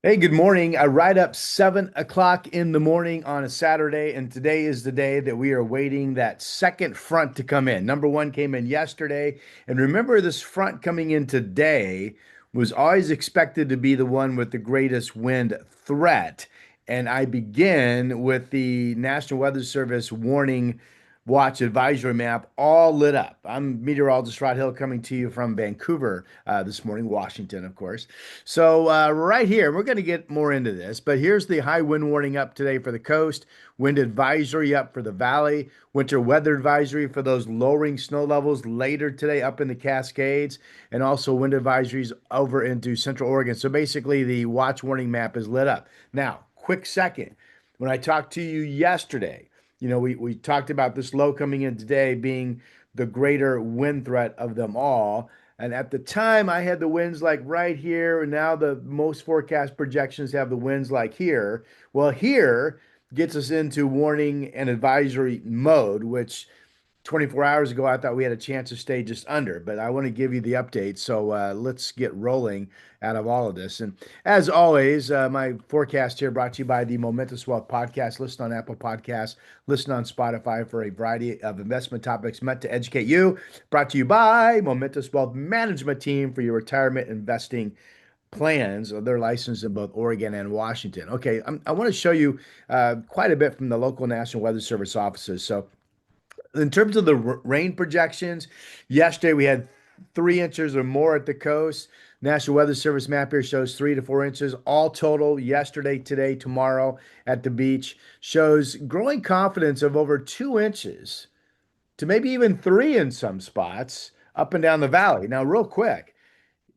Hey, good morning. I ride up 7 o'clock in the morning on a Saturday, and today is the day that we are waiting that second front to come in. Number one came in yesterday, and remember, this front coming in today was always expected to be the one with the greatest wind threat. And I begin with the National Weather Service warning watch advisory map all lit up. I'm meteorologist Rod Hill coming to you from Vancouver this morning, Washington, of course. So, right here, we're going to get more into this, but here's the high wind warning up today for the coast, wind advisory up for the valley, winter weather advisory for those lowering snow levels later today up in the Cascades, and also wind advisories over into Central Oregon. So, basically, the watch warning map is lit up. Now, quick second. When I talked to you yesterday, we talked about this low coming in today being the greater wind threat of them all. And at the time, I had the winds like right here, and now the most forecast projections have the winds like here. Well, here gets us into warning and advisory mode, which 24 hours ago, I thought we had a chance to stay just under, but I want to give you the update. So let's get rolling out of all of this. And as always, my forecast here brought to you by the Momentous Wealth Podcast. Listen on Apple Podcasts, listen on Spotify for a variety of investment topics meant to educate you. Brought to you by Momentous Wealth Management Team for your retirement investing plans. They're licensed in both Oregon and Washington. Okay, I want to show you quite a bit from the local National Weather Service offices. So in terms of the rain projections, yesterday we had 3 inches or more at the coast. National Weather Service map here shows 3 to 4 inches. All total, yesterday, today, tomorrow at the beach shows growing confidence of over 2 inches to maybe even three in some spots up and down the valley. Now, real quick,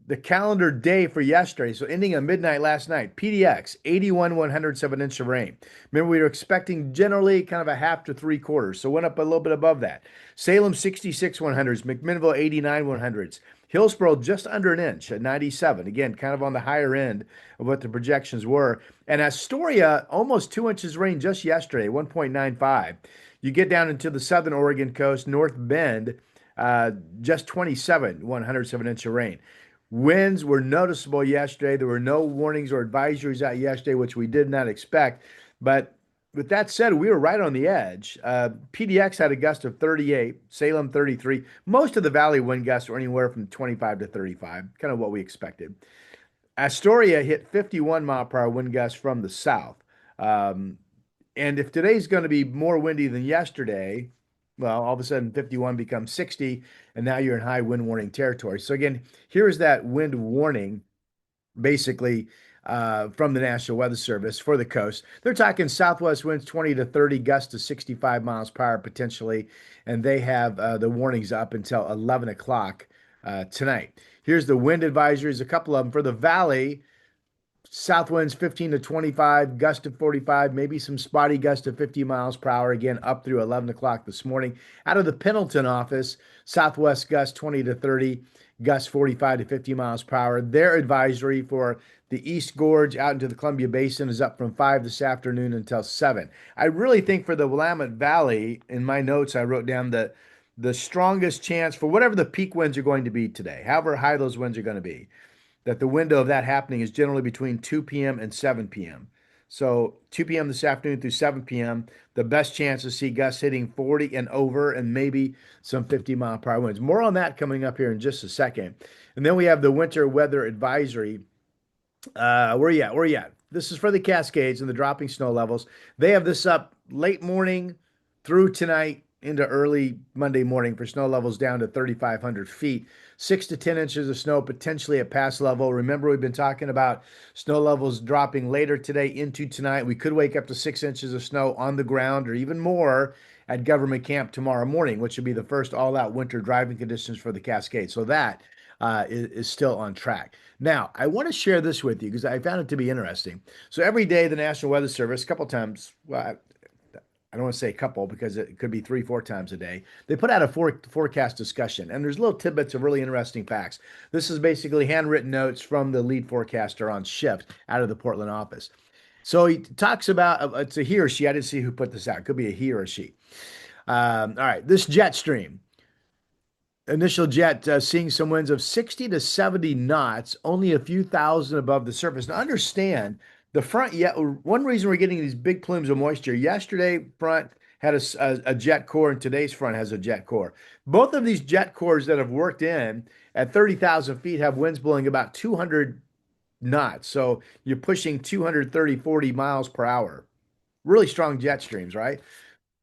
the calendar day for yesterday, so ending at midnight last night, PDX, 81 100ths of an inch of rain. Remember, we were expecting generally kind of a half to 3/4, so went up a little bit above that. Salem, 66 100ths, McMinnville, 89 100ths. Hillsboro, just under an inch at 97. Again, kind of on the higher end of what the projections were. And Astoria, almost 2 inches rain just yesterday, 1.95. You get down into the southern Oregon coast, North Bend, just 27 100ths of an inch of rain. Winds were noticeable yesterday. There were no warnings or advisories out yesterday, which we did not expect. But with that said, we were right on the edge. PDX had a gust of 38, Salem 33. Most of the valley wind gusts were anywhere from 25 to 35, kind of what we expected. Astoria hit 51-mile-per-hour wind gusts from the south. Um, and if today's going to be more windy than yesterday, well, all of a sudden 51 becomes 60, and now you're in high wind warning territory. So again, here is that wind warning, basically from the National Weather Service for the coast. They're talking southwest winds 20 to 30, gusts to 65 miles per hour potentially, and they have the warnings up until 11 o'clock tonight. Here's the wind advisories, a couple of them for the valley. South winds 15 to 25, gust to 45, maybe some spotty gust to 50 miles per hour, again up through 11 o'clock this morning. Out of the Pendleton office, southwest gust 20 to 30, gust 45 to 50 miles per hour. Their advisory for the East Gorge out into the Columbia Basin is up from 5 this afternoon until 7. I really think for the Willamette Valley, in my notes, I wrote down the strongest chance for whatever the peak winds are going to be today, however high those winds are going to be, that the window of that happening is generally between 2 p.m. and 7 p.m. So 2 p.m. this afternoon through 7 p.m., the best chance to see gusts hitting 40 and over and maybe some 50-mile-per-hour winds. More on that coming up here in just a second. And then we have the winter weather advisory. Where you at? Where you at? This is for the Cascades and the dropping snow levels. They have this up late morning through tonight into early Monday morning for snow levels down to 3,500 feet. 6 to 10 inches of snow potentially at pass level. Remember, we've been talking about snow levels dropping later today into tonight. We could wake up to 6 inches of snow on the ground or even more at government camp tomorrow morning, which would be the first all-out winter driving conditions for the Cascade. So that is still on track. Now, I want to share this with you because I found it to be interesting. So every day, the National Weather Service, a couple times, well, I don't want to say a couple because it could be 3, 4 times a day. They put out a forecast discussion, and there's little tidbits of really interesting facts. This is basically handwritten notes from the lead forecaster on shift out of the Portland office. So he talks about it's a he or she. I didn't see who put this out. It could be a he or a she. All right, this jet stream. Initial jet seeing some winds of 60 to 70 knots, only a few thousand above the surface. Now, understand the front, yeah, one reason we're getting these big plumes of moisture. Yesterday, front had a jet core, and today's front has a jet core. Both of these jet cores that have worked in at 30,000 feet have winds blowing about 200 knots. So you're pushing 230, 40 miles per hour. Really strong jet streams, right?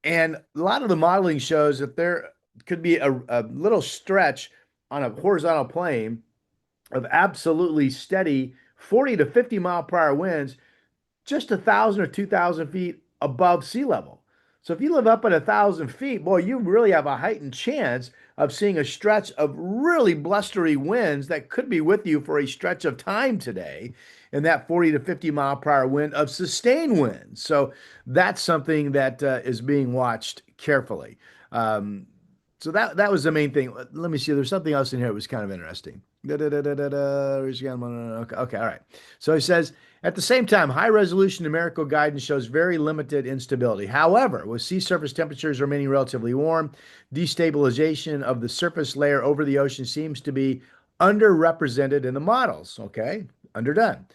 And a lot of the modeling shows that there could be a little stretch on a horizontal plane of absolutely steady 40 to 50 mile per hour winds just 1,000 or 2,000 feet above sea level. So if you live up at 1,000 feet, boy, you really have a heightened chance of seeing a stretch of really blustery winds that could be with you for a stretch of time today in that 40 to 50 mile per hour wind of sustained winds. So that's something that is being watched carefully. Um, so that was the main thing. Let me see. There's something else in here that was kind of interesting. Okay, okay, all right. So he says, at the same time, high resolution numerical guidance shows very limited instability. However, with sea surface temperatures remaining relatively warm, destabilization of the surface layer over the ocean seems to be underrepresented in the models. Okay, underdone.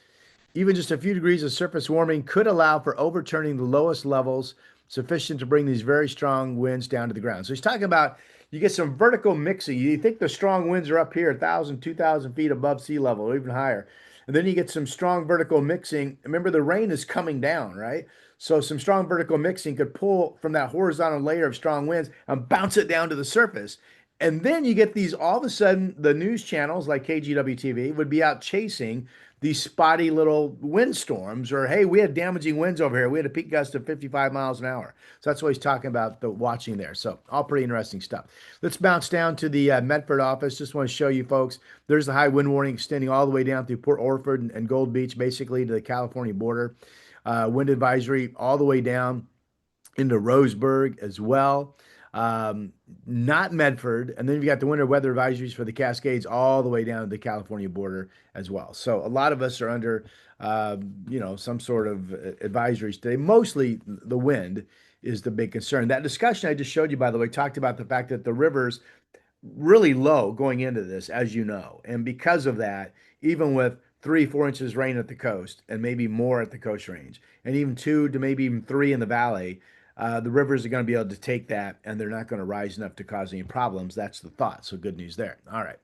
Even just a few degrees of surface warming could allow for overturning the lowest levels sufficient to bring these very strong winds down to the ground. So he's talking about you get some vertical mixing. You think the strong winds are up here, 1,000, 2,000 feet above sea level, or even higher. And then you get some strong vertical mixing. Remember, the rain is coming down, right? So some strong vertical mixing could pull from that horizontal layer of strong winds and bounce it down to the surface. And then you get these all of a sudden, the news channels like KGW TV would be out chasing these spotty little windstorms, or hey, we had damaging winds over here. We had a peak gust of 55 miles an hour. So that's what he's talking about, the watching there. So all pretty interesting stuff. Let's bounce down to the Medford office. Just want to show you folks, there's the high wind warning extending all the way down through Port Orford and Gold Beach, basically to the California border. Wind advisory all the way down into Roseburg as well. Um, Not Medford. And then you've got the winter weather advisories for the Cascades all the way down to the California border as well. So a lot of us are under, some sort of advisories today. Mostly the wind is the big concern. That discussion I just showed you, by the way, talked about the fact that the rivers really low going into this, as you know. And because of that, even with 3, 4 inches rain at the coast and maybe more at the coast range, and even 2 to maybe even 3 in the valley, the rivers are going to be able to take that and they're not going to rise enough to cause any problems. That's the thought. So good news there. All right.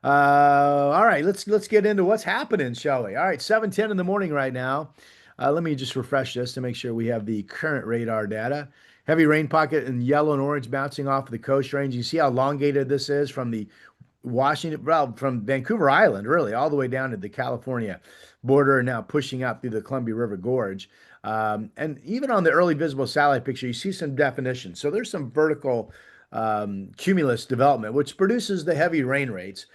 All right, let's get into what's happening, shall we? All right, 7:10 in the morning right now. Let me just refresh this to make sure we have the current radar data. Heavy rain pocket in yellow and orange bouncing off of the coast range. You see how elongated this is from the Washington, well, from Vancouver Island, really, all the way down to the California border, and now pushing out through the Columbia River Gorge. And even on the early visible satellite picture, you see some definition. So there's some vertical cumulus development, which produces the heavy rain rates.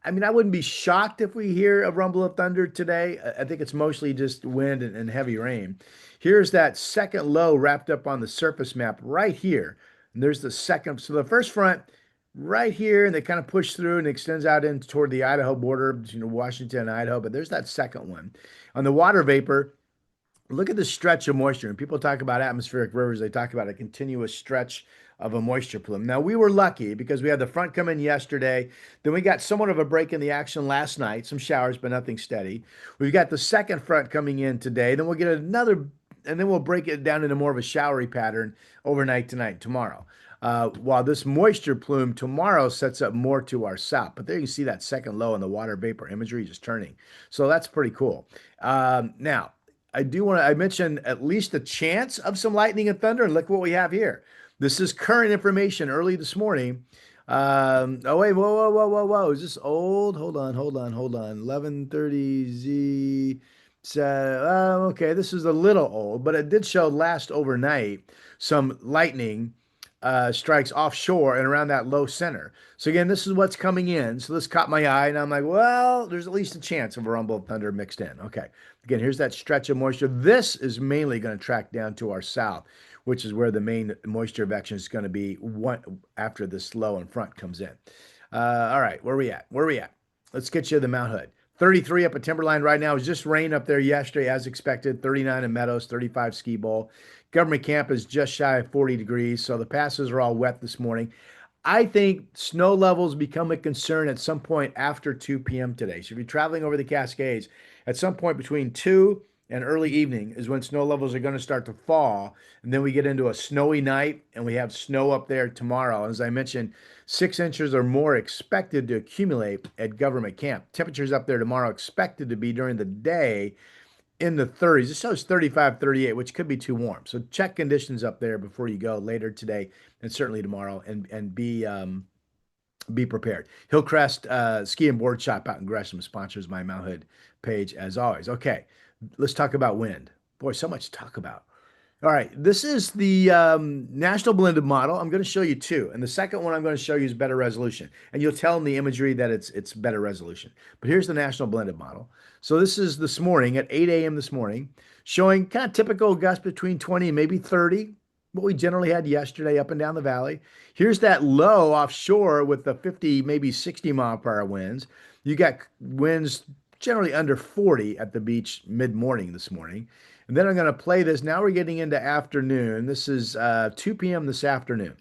I mean, I wouldn't be shocked if we hear a rumble of thunder today. I think it's mostly just wind and heavy rain. Here's that second low wrapped up on the surface map right here. And there's the second. So the first front right here, and they kind of push through and extends out in toward the Idaho border, Washington and Idaho. But there's that second one. On the water vapor, look at the stretch of moisture. And people talk about atmospheric rivers, they talk about a continuous stretch of a moisture plume. Now, we were lucky because we had the front come in yesterday. Then we got somewhat of a break in the action last night, some showers, but nothing steady. We've got the second front coming in today. Then we'll get another, and then we'll break it down into more of a showery pattern overnight tonight, tomorrow. While this moisture plume tomorrow sets up more to our south. But there you can see that second low in the water vapor imagery just turning. So that's pretty cool. Now, I mentioned at least a chance of some lightning and thunder, and look what we have here. This is current information early this morning. Oh, wait, whoa. Is this old? Hold on. 11:30 Z. So, okay, this is a little old, but it did show last overnight some lightning strikes offshore and around that low center. So again, this is what's coming in. So this caught my eye, and I'm like, well, there's at least a chance of a rumble of thunder mixed in. Okay. Again, here's that stretch of moisture. This is mainly going to track down to our south, which is where the main moisture evacuation is going to be after this low in front comes in. All right, where we at? Let's get you to the Mount Hood. 33 up at Timberline right now. It was just rain up there yesterday, as expected. 39 in Meadows, 35 Ski Bowl. Government camp is just shy of 40 degrees, so the passes are all wet this morning. I think snow levels become a concern at some point after 2 p.m. today. So if you're traveling over the Cascades, at some point between 2 and early evening is when snow levels are going to start to fall. And then we get into a snowy night and we have snow up there tomorrow. As I mentioned, 6 inches or more expected to accumulate at government camp. Temperatures up there tomorrow expected to be during the day in the 30s. It shows 35, 38, which could be too warm. So check conditions up there before you go later today and certainly tomorrow, and be prepared. Hillcrest Ski and Board Shop out in Gresham sponsors my Mount Hood page as always. Okay, let's talk about wind. Boy, so much to talk about. All right, this is the National Blended Model. I'm going to show you two, and the second one I'm going to show you is better resolution, and you'll tell in the imagery that it's better resolution. But here's the National Blended Model. So this is this morning at 8 a.m. this morning, showing kind of typical gusts between 20 and maybe 30, what we generally had yesterday up and down the valley. Here's that low offshore with the 50, maybe 60 mile per hour winds. You got winds generally under 40 at the beach mid-morning this morning. And then I'm going to play this. Now we're getting into afternoon. This is 2 p.m. this afternoon.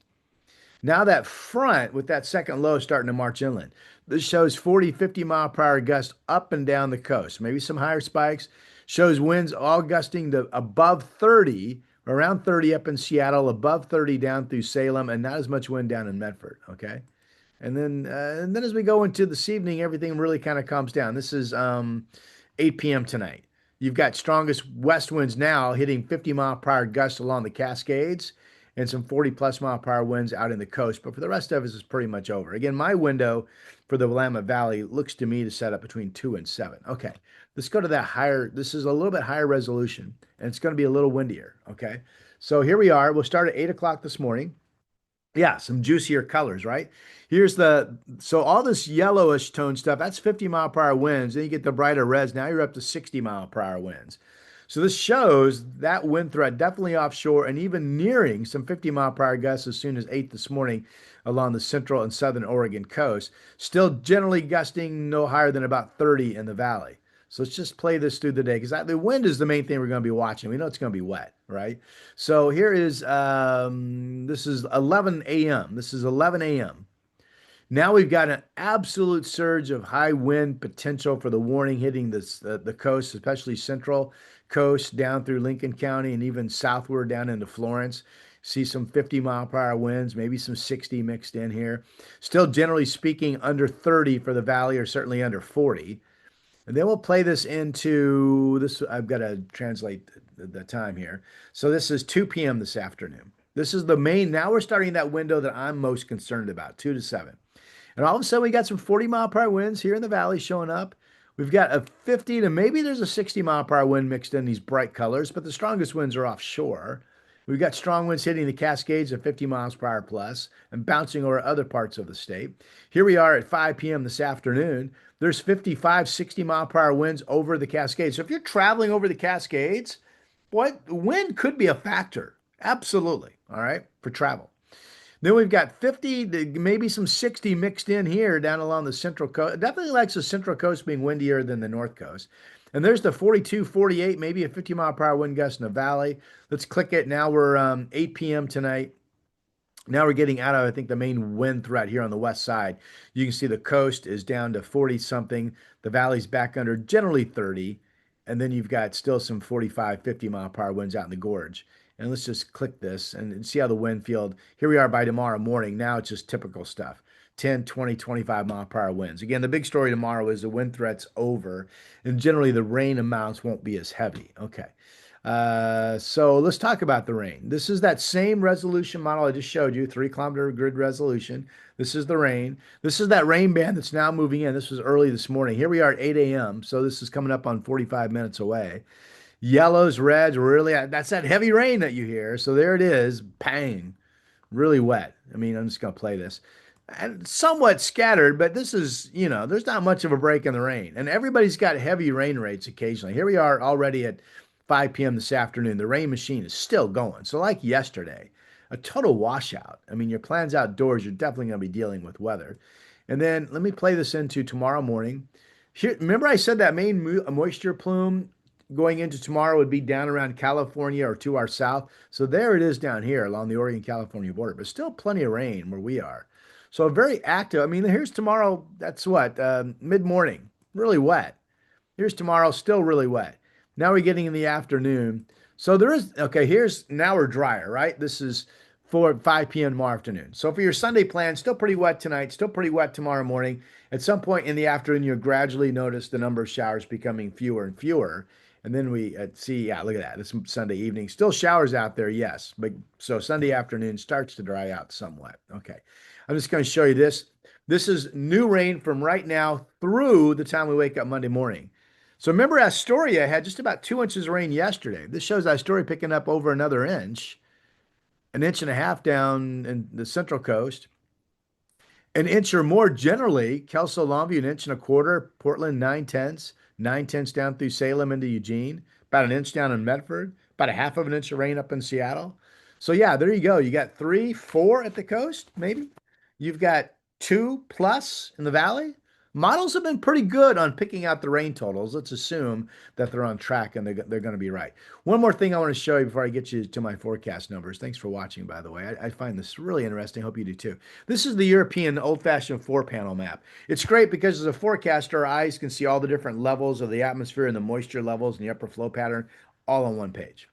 Now that front with that second low starting to march inland. This shows 40, 50 mile per hour gusts up and down the coast. Maybe some higher spikes. Shows winds all gusting to above 30, around 30 up in Seattle, above 30 down through Salem, and not as much wind down in Medford. Okay. And then as we go into this evening, everything really kind of calms down. This is 8 p.m. tonight. You've got strongest west winds now hitting 50 mile per hour gusts along the Cascades and some 40 plus mile per hour winds out in the coast. But for the rest of us, it's pretty much over. Again, my window for the Willamette Valley looks to me to set up between 2 and 7. Okay, let's go to that higher. This is a little bit higher resolution and it's going to be a little windier. Okay, so here we are. We'll start at 8 o'clock this morning. Yeah, some juicier colors, right? So all this yellowish tone stuff, that's 50 mile per hour winds. Then you get the brighter reds. Now you're up to 60 mile per hour winds. So this shows that wind threat definitely offshore and even nearing some 50 mile per hour gusts as soon as 8 this morning along the central and southern Oregon coast. Still generally gusting no higher than about 30 in the valley. So let's just play this through the day because the wind is the main thing we're going to be watching. We know it's going to be wet, right? So here is this is 11 a.m. This is 11 a.m. Now we've got an absolute surge of high wind potential for the warning hitting the coast, especially central coast down through Lincoln County and even southward down into Florence. See some 50 mile per hour winds, maybe some 60 mixed in here. Still, generally speaking, under 30 for the valley or certainly under 40. And then we'll play this into this. I've got to translate the time here. So this is 2 p.m. this afternoon. This is the main. Now we're starting that window that I'm most concerned about, 2 to 7. And all of a sudden, we got some 40 mile per hour winds here in the valley showing up. We've got a 50 to maybe there's a 60 mile per hour wind mixed in these bright colors, but the strongest winds are offshore. We've got strong winds hitting the Cascades at 50 miles per hour plus and bouncing over other parts of the state. Here we are at 5 p.m. this afternoon. There's 55, 60 mile per hour winds over the Cascades. So if you're traveling over the Cascades, boy, wind could be a factor. Absolutely. All right. For travel. Then we've got 50 to maybe some 60 mixed in here down along the central coast. Definitely likes the central coast being windier than the north coast. And there's the 42, 48, maybe a 50 mile per hour wind gust in the valley. Let's click it. Now we're 8 p.m. tonight. Now we're getting out of, I think, the main wind threat here on the west side. You can see the coast is down to 40 something. The valley's back under generally 30. And then you've got still some 45, 50 mile per hour winds out in the gorge. And let's just click this and see how the wind field. Here we are by tomorrow morning. Now it's just typical stuff. 10, 20, 25 mile per hour winds. Again, the big story tomorrow is the wind threat's over. And generally the rain amounts won't be as heavy. Okay. So let's talk about the rain. This is that same resolution model I just showed you, 3 kilometer grid resolution. This is the rain. This is that rain band that's now moving in. This was early this morning. Here we are at 8 a.m. So this is coming up on 45 minutes away. Yellows, reds, really, that's that heavy rain that you hear. So there it is, bang, really wet. I mean, I'm just going to play this. And somewhat scattered, but this is, there's not much of a break in the rain. And everybody's got heavy rain rates occasionally. Here we are already at 5 p.m. this afternoon. The rain machine is still going. So like yesterday, a total washout. I mean, your plans outdoors, you're definitely going to be dealing with weather. And then let me play this into tomorrow morning. Here, remember I said that main moisture plume going into tomorrow would be down around California or to our south. So there it is down here along the Oregon-California border, but still plenty of rain where we are. So very active. I mean, here's tomorrow. That's what, mid-morning, really wet. Here's tomorrow, still really wet. Now we're getting in the afternoon. So there is, okay, here's now we're drier, right? This is 4, 5 p.m. tomorrow afternoon. So for your Sunday plan, still pretty wet tonight, still pretty wet tomorrow morning. At some point in the afternoon, you'll gradually notice the number of showers becoming fewer and fewer. And then we see, yeah, look at that. This Sunday evening, still showers out there, yes. But so Sunday afternoon starts to dry out somewhat. Okay. I'm just going to show you this. This is new rain from right now through the time we wake up Monday morning. So remember, Astoria had just about 2 inches of rain yesterday. This shows Astoria picking up over another inch, an inch and a half down in the central coast, an inch or more generally. Kelso, Longview, an inch and a quarter. Portland, 9/10, 9/10 down through Salem into Eugene, about an inch down in Medford, about a half of an inch of rain up in Seattle. So yeah, there you go. You got 3, 4 at the coast, maybe. You've got 2 plus in the valley. Models have been pretty good on picking out the rain totals. Let's assume that they're on track and they're going to be right. One more thing I want to show you before I get you to my forecast numbers. Thanks for watching, by the way. I find this really interesting. Hope you do too. This is the European old-fashioned floor-panel map. It's great because as a forecaster, our eyes can see all the different levels of the atmosphere and the moisture levels and the upper flow pattern all on one page.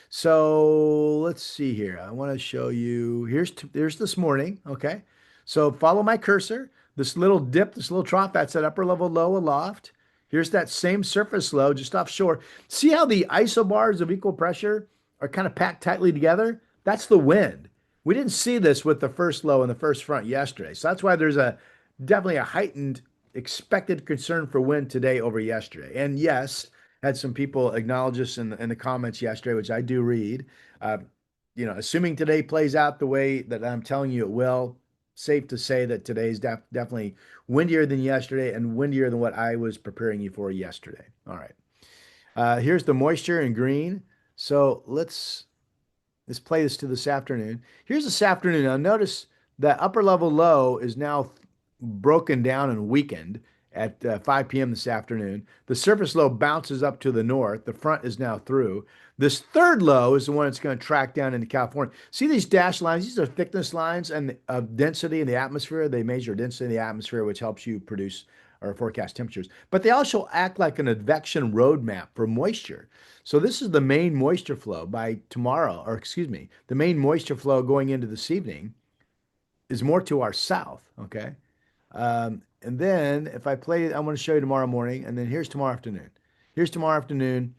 So let's see here. I want to show you. Here's this morning. Okay. So follow my cursor. This little dip, this little trough, that's that upper level low aloft. Here's that same surface low just offshore. See how the isobars of equal pressure are kind of packed tightly together? That's the wind. We didn't see this with the first low and the first front yesterday. So that's why there's a definitely a heightened expected concern for wind today over yesterday. And yes, had some people acknowledge this in the comments yesterday, which I do read. Uh, assuming today plays out the way that I'm telling you it will, safe to say that today's definitely windier than yesterday and windier than what I was preparing you for yesterday. All right. Here's the moisture in green. So let's play this to this afternoon. Here's this afternoon. Now notice that upper level low is now broken down and weakened at 5 p.m. this afternoon. The surface low bounces up to the north. The front is now through. This third low is the one that's going to track down into California. See these dashed lines? These are thickness lines and of density in the atmosphere. They measure density in the atmosphere, which helps you produce or forecast temperatures. But they also act like an advection roadmap for moisture. So this is the main moisture flow by tomorrow, or excuse me, the main moisture flow going into this evening is more to our south, okay? And then if I play it, I'm going to show you tomorrow morning, and then here's tomorrow afternoon. Here's tomorrow afternoon.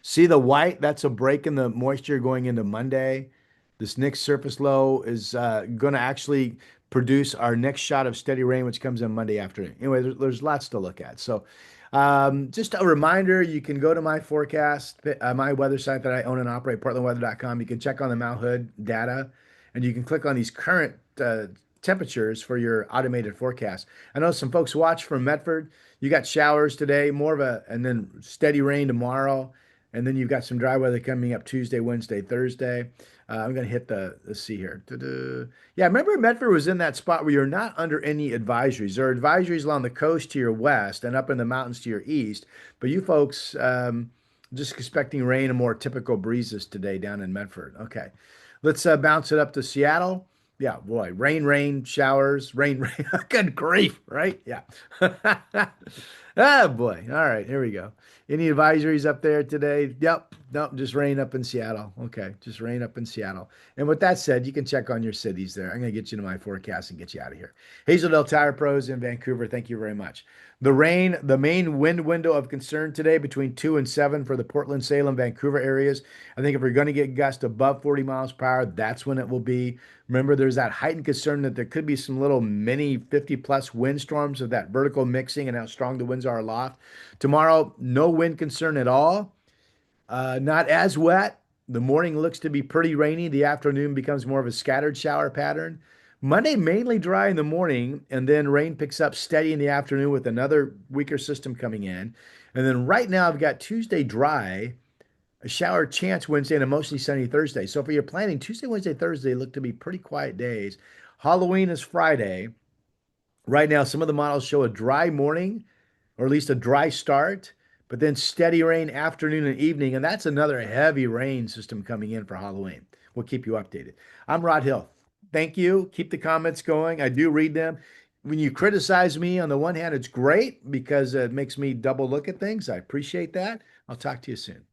See the white? That's a break in the moisture going into Monday. This next surface low is going to actually produce our next shot of steady rain, which comes in Monday afternoon. Anyway, there's lots to look at. So just a reminder, you can go to my forecast, my weather site that I own and operate, portlandweather.com. You can check on the Mount Hood data, and you can click on these current temperatures for your automated forecast. I know some folks watch from Medford. You got showers today, and then steady rain tomorrow. And then you've got some dry weather coming up Tuesday, Wednesday, Thursday. I'm going to hit let's see here. Ta-da. Yeah, remember Medford was in that spot where you're not under any advisories. There are advisories along the coast to your west and up in the mountains to your east. But you folks just expecting rain and more typical breezes today down in Medford. Okay, let's bounce it up to Seattle. Yeah, boy, rain, showers, rain. Good grief, right? Yeah. Oh boy. All right, here we go. Any advisories up there today? Yep. Nope, just rain up in Seattle. Okay, just rain up in Seattle. And with that said, you can check on your cities there. I'm going to get you to my forecast and get you out of here. Hazeldale Tire Pros in Vancouver, thank you very much. The rain, the main wind window of concern today between 2 and 7 for the Portland, Salem, Vancouver areas. I think if we're going to get gusts above 40 miles per hour, that's when it will be. Remember, there's that heightened concern that there could be some little mini 50 plus windstorms of that vertical mixing and how strong the winds are aloft. Tomorrow, no wind concern at all. Not as wet. The morning looks to be pretty rainy. The afternoon becomes more of a scattered shower pattern. Monday, mainly dry in the morning, and then rain picks up steady in the afternoon with another weaker system coming in. And then right now, I've got Tuesday dry, a shower chance Wednesday, and a mostly sunny Thursday. So for your planning, Tuesday, Wednesday, Thursday look to be pretty quiet days. Halloween is Friday. Right now, some of the models show a dry morning, or at least a dry start, but then steady rain afternoon and evening. And that's another heavy rain system coming in for Halloween. We'll keep you updated. I'm Rod Hill. Thank you. Keep the comments going. I do read them. When you criticize me, on the one hand, it's great because it makes me double look at things. I appreciate that. I'll talk to you soon.